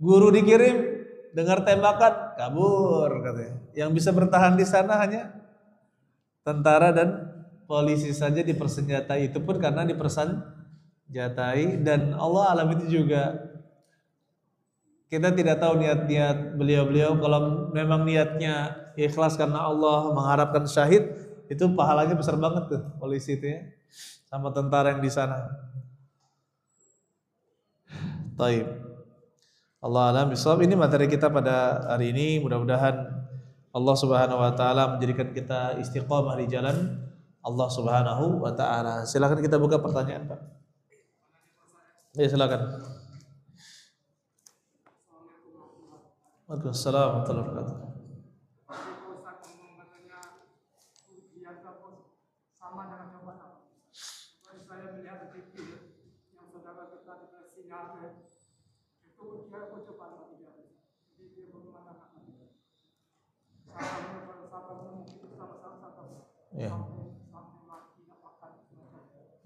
Guru dikirim dengar tembakan, kabur katanya. Yang bisa bertahan di sana hanya tentara dan polisi saja dipersenjatai, itu pun karena dipersenjatai. Dan Allah alam itu juga kita tidak tahu niat-niat beliau-beliau. Kalau memang niatnya ikhlas karena Allah, mengharapkan syahid, itu pahalanya besar banget tuh polisi itu ya, sama tentara yang di sana. Taib. Allah alam bisawab. Ini materi kita pada hari ini. Mudah-mudahan Allah Subhanahu wa taala menjadikan kita istiqomah di jalan Allah Subhanahu wa taala. Silakan kita buka pertanyaan, Pak. Ya, silakan. Waalaikumsalam warahmatullahi wabarakatuh. Sama dengan cobaan apa? Saya melihat di TV yang saudara kita di Singapura itu dia cobaan bagi dia. Jadi dia bagaimana namanya? Sama mungkin sama-sama. Ya.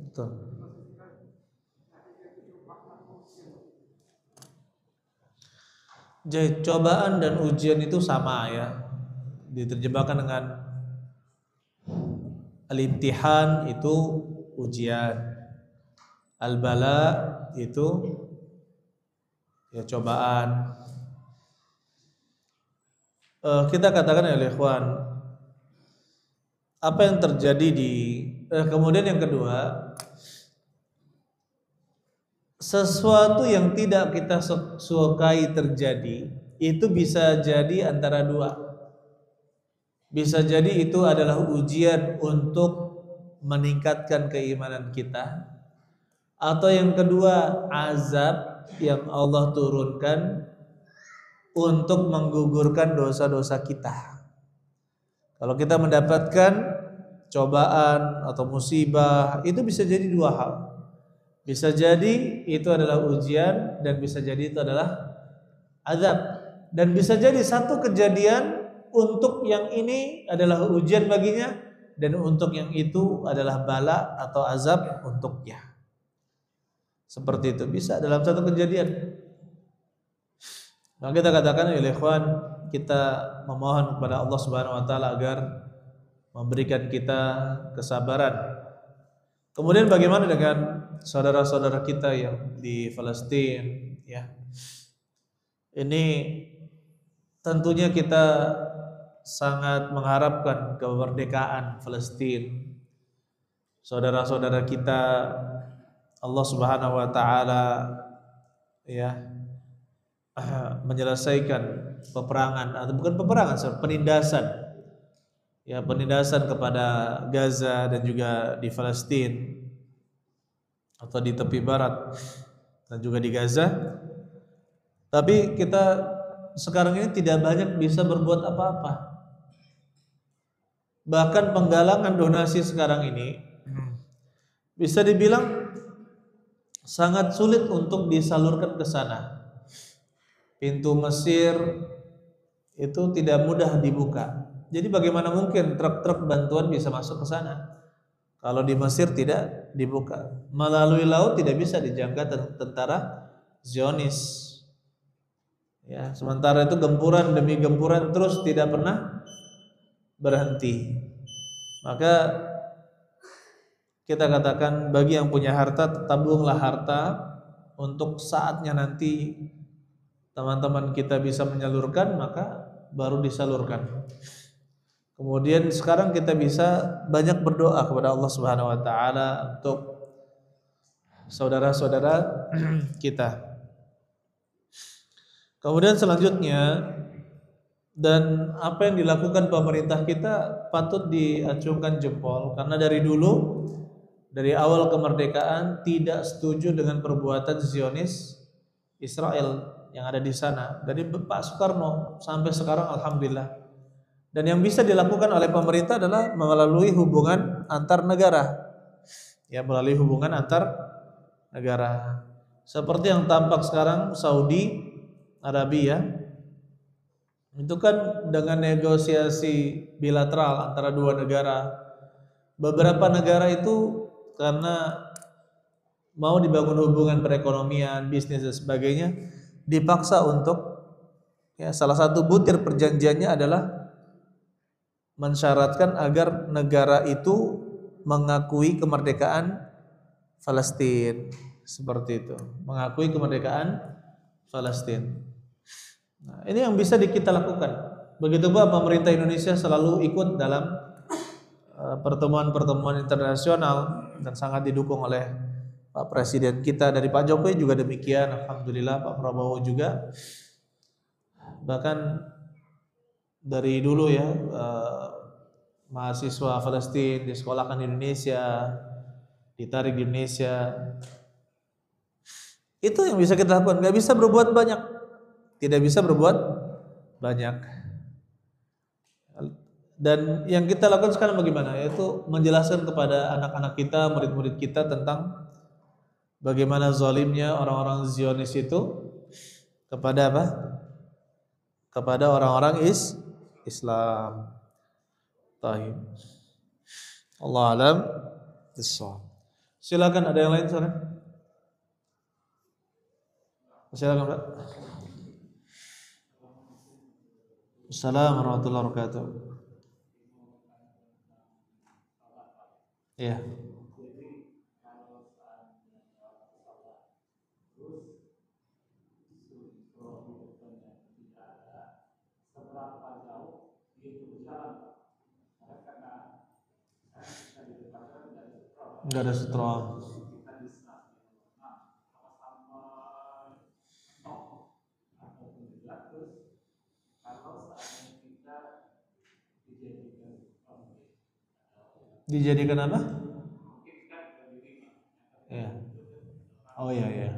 Betul. Jadi cobaan dan ujian itu sama ya, diterjemahkan dengan al-imtihan itu ujian, al-bala itu ya cobaan. Kita katakan ya ikhwan, apa yang terjadi di kemudian yang kedua, sesuatu yang tidak kita sukai terjadi itu bisa jadi antara dua. Bisa jadi itu adalah ujian untuk meningkatkan keimanan kita, atau yang kedua azab yang Allah turunkan untuk menggugurkan dosa-dosa kita. Kalau kita mendapatkan cobaan atau musibah, itu bisa jadi dua hal. Bisa jadi itu adalah ujian, dan bisa jadi itu adalah azab. Dan bisa jadi satu kejadian untuk yang ini adalah ujian baginya, dan untuk yang itu adalah bala atau azab untuknya. Seperti itu bisa dalam satu kejadian. Maka kita katakan ya ikhwan, kita memohon kepada Allah Subhanahu wa taala agar memberikan kita kesabaran. Kemudian bagaimana dengan saudara-saudara kita yang di Palestina ya. Ini tentunya kita sangat mengharapkan kemerdekaan Palestina. Saudara-saudara kita, Allah Subhanahu wa taala ya menyelesaikan peperangan, atau bukan peperangan, penindasan. Ya, penindasan kepada Gaza dan juga di Palestina atau di tepi barat dan juga di Gaza. Tapi kita sekarang ini tidak banyak bisa berbuat apa-apa. Bahkan penggalangan donasi sekarang ini bisa dibilang sangat sulit untuk disalurkan ke sana. Pintu Mesir itu tidak mudah dibuka. Jadi bagaimana mungkin truk-truk bantuan bisa masuk ke sana? Kalau di Mesir tidak dibuka. Melalui laut tidak bisa dijangka tentara Zionis. Ya, sementara itu gempuran demi gempuran terus tidak pernah berhenti. Maka kita katakan bagi yang punya harta, tabunglah harta untuk saatnya nanti teman-teman kita bisa menyalurkan, maka baru disalurkan. Kemudian sekarang kita bisa banyak berdoa kepada Allah Subhanahu wa taala untuk saudara-saudara kita. Kemudian selanjutnya, dan apa yang dilakukan pemerintah kita patut diacungkan jempol, karena dari dulu, dari awal kemerdekaan tidak setuju dengan perbuatan Zionis Israel yang ada di sana. Dari Pak Soekarno sampai sekarang alhamdulillah. Dan yang bisa dilakukan oleh pemerintah adalah melalui hubungan antar negara. Ya, melalui hubungan antar negara. Seperti yang tampak sekarang Saudi Arabia itu kan dengan negosiasi bilateral antara dua negara. Beberapa negara itu karena mau dibangun hubungan perekonomian, bisnis dan sebagainya, dipaksa untuk, ya, salah satu butir perjanjiannya adalah mensyaratkan agar negara itu mengakui kemerdekaan Palestina, seperti itu, mengakui kemerdekaan Palestina. Nah, ini yang bisa kita lakukan. Begitu pula pemerintah Indonesia selalu ikut dalam pertemuan-pertemuan internasional dan sangat didukung oleh Pak Presiden kita. Dari Pak Jokowi juga demikian, alhamdulillah, Pak Prabowo juga. Bahkan dari dulu ya, mahasiswa Palestina disekolahkan di Indonesia, ditarik di Indonesia. Itu yang bisa kita lakukan. Gak bisa berbuat banyak, tidak bisa berbuat banyak. Dan yang kita lakukan sekarang bagaimana? Yaitu menjelaskan kepada anak-anak kita, murid-murid kita tentang bagaimana zalimnya orang-orang Zionis itu kepada apa? Kepada orang-orang Islam. Tahib. Allah alam bissawab. Silakan, ada yang lain sekarang? Silakan, Pak. Assalamualaikum warahmatullahi wabarakatuh. Iya. Enggak ada sutra. Dijadikan apa? Ya. Oh iya ya.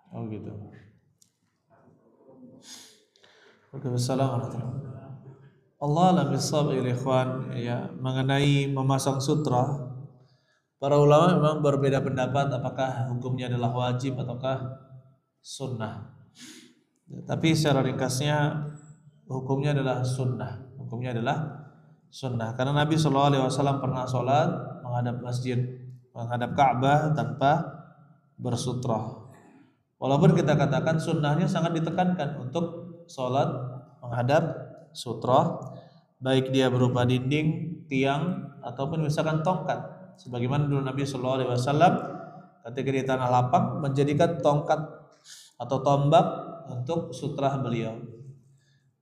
Oh gitu. Waalaikumsalam. Allah alam bisawab ya ikhwan. Ya, mengenai memasang sutra, para ulama memang berbeda pendapat apakah hukumnya adalah wajib ataukah sunnah. Tapi secara ringkasnya hukumnya adalah sunnah. Hukumnya adalah sunnah. Karena Nabi SAW pernah sholat menghadap masjid, menghadap Ka'bah tanpa bersutrah. Walaupun kita katakan sunnahnya sangat ditekankan untuk sholat menghadap sutrah, baik dia berupa dinding, tiang, ataupun misalkan tongkat. Sebagaimana dulu Nabi SAW ketika di tanah lapang menjadikan tongkat atau tombak untuk sutrah beliau.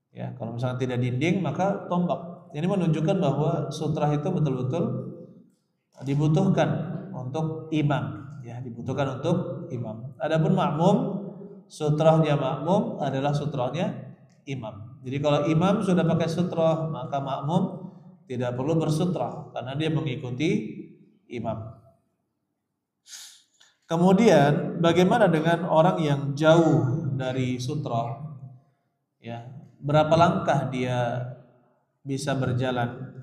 Ya, kalau misalnya tidak dinding maka tombak. Ini menunjukkan bahwa sutrah itu betul-betul dibutuhkan untuk imam, ya, dibutuhkan untuk imam. Adapun makmum, sutrahnya makmum adalah sutrahnya imam. Jadi kalau imam sudah pakai sutrah, maka makmum tidak perlu bersutrah karena dia mengikuti imam. Kemudian bagaimana dengan orang yang jauh dari sutra? Ya, berapa langkah dia bisa berjalan?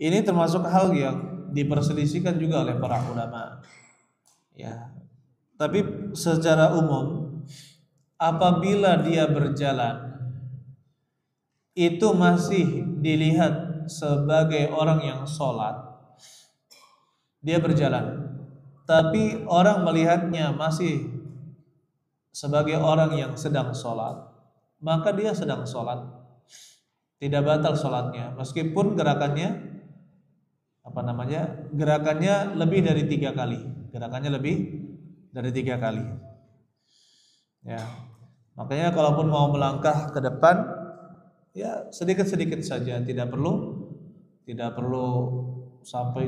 Ini termasuk hal yang diperselisihkan juga oleh para ulama. Ya, tapi secara umum apabila dia berjalan itu masih dilihat sebagai orang yang sholat, dia berjalan. Tapi orang melihatnya masih sebagai orang yang sedang sholat, maka dia sedang sholat, tidak batal sholatnya, meskipun gerakannya lebih dari 3 kali, ya. Makanya kalaupun mau melangkah ke depan, ya sedikit-sedikit saja, tidak perlu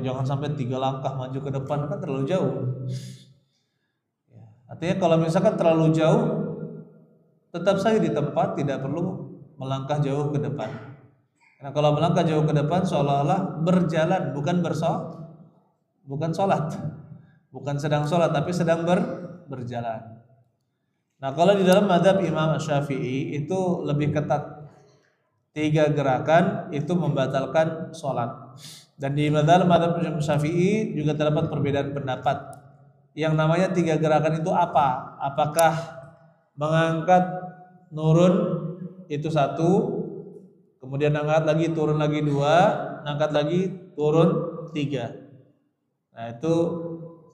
jangan sampai 3 langkah maju ke depan, kan terlalu jauh. Ya, artinya kalau misalkan terlalu jauh, tetap saja di tempat, tidak perlu melangkah jauh ke depan. Karena kalau melangkah jauh ke depan seolah-olah berjalan, bukan sholat, bukan sedang sholat, tapi sedang berjalan. Nah, kalau di dalam mazhab Imam Syafi'i itu lebih ketat. 3 gerakan itu membatalkan sholat. Dan di mazhab Imam Syafi'i juga terdapat perbedaan pendapat. Yang namanya 3 gerakan itu apa? Apakah mengangkat, nurun itu 1, kemudian angkat lagi, turun lagi 2, angkat lagi, turun 3. Nah,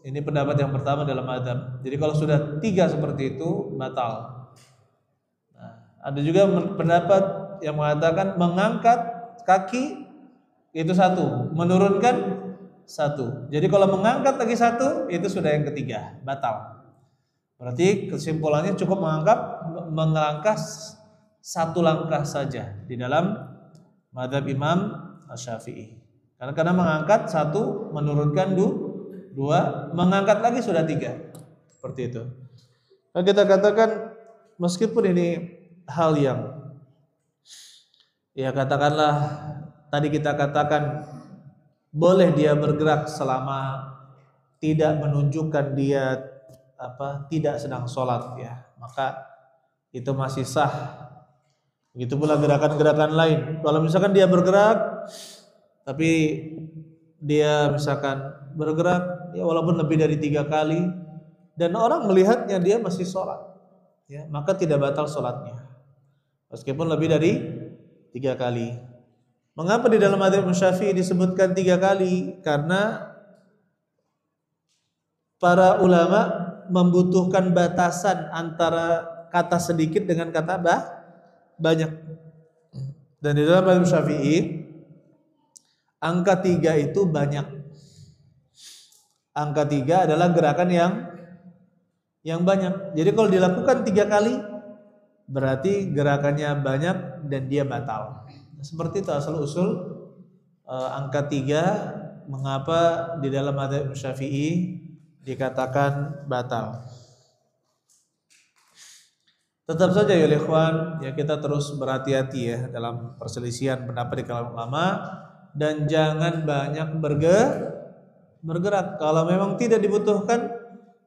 ini pendapat yang pertama dalam mazhab. Jadi kalau sudah 3 seperti itu batal. Nah, ada juga pendapat yang mengatakan mengangkat kaki itu 1, menurunkan 1. Jadi kalau mengangkat lagi 1, itu sudah yang ketiga, batal. Berarti kesimpulannya cukup melangkah 1 langkah saja di dalam mazhab Imam Syafi'i. Karena mengangkat 1, menurunkan 2, mengangkat lagi sudah 3. Seperti itu. Nah, kita katakan meskipun ini hal yang, ya katakanlah tadi kita katakan boleh dia bergerak selama tidak menunjukkan dia tidak sedang sholat, ya, maka itu masih sah. Begitu pula gerakan-gerakan lain. Kalau misalkan dia bergerak tapi dia misalkan bergerak ya walaupun lebih dari 3 kali dan orang melihatnya dia masih sholat, ya, maka tidak batal sholatnya meskipun lebih dari 3 kali. Mengapa di dalam mazhab Syafi'i disebutkan 3 kali? Karena para ulama membutuhkan batasan antara kata sedikit dengan kata banyak. Dan di dalam mazhab Syafi'i angka 3 itu banyak. Angka 3 adalah gerakan yang banyak. Jadi kalau dilakukan 3 kali berarti gerakannya banyak dan dia batal. Seperti itu asal usul angka 3 mengapa di dalam mazhab Syafi'i dikatakan batal. Tetap saja ya ikhwan, ya kita terus berhati-hati ya dalam perselisihan pendapat di kalangan ulama dan jangan banyak bergerak. Kalau memang tidak dibutuhkan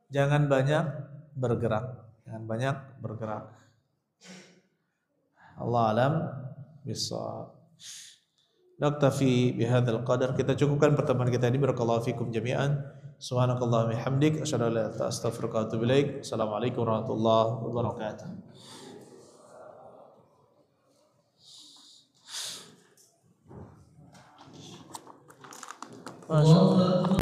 jangan banyak bergerak. Allah alam bisawab. Naktafi bihadzal qadar. Kita cukupkan pertemuan kita ini. Barakallahu fikum jami'an. Subhanakallahumma hamdik asyhadu an la ilaha illa anta astaghfiruka wa atubu ilaik. Assalamualaikum warahmatullahi wabarakatuh. Masya Allah.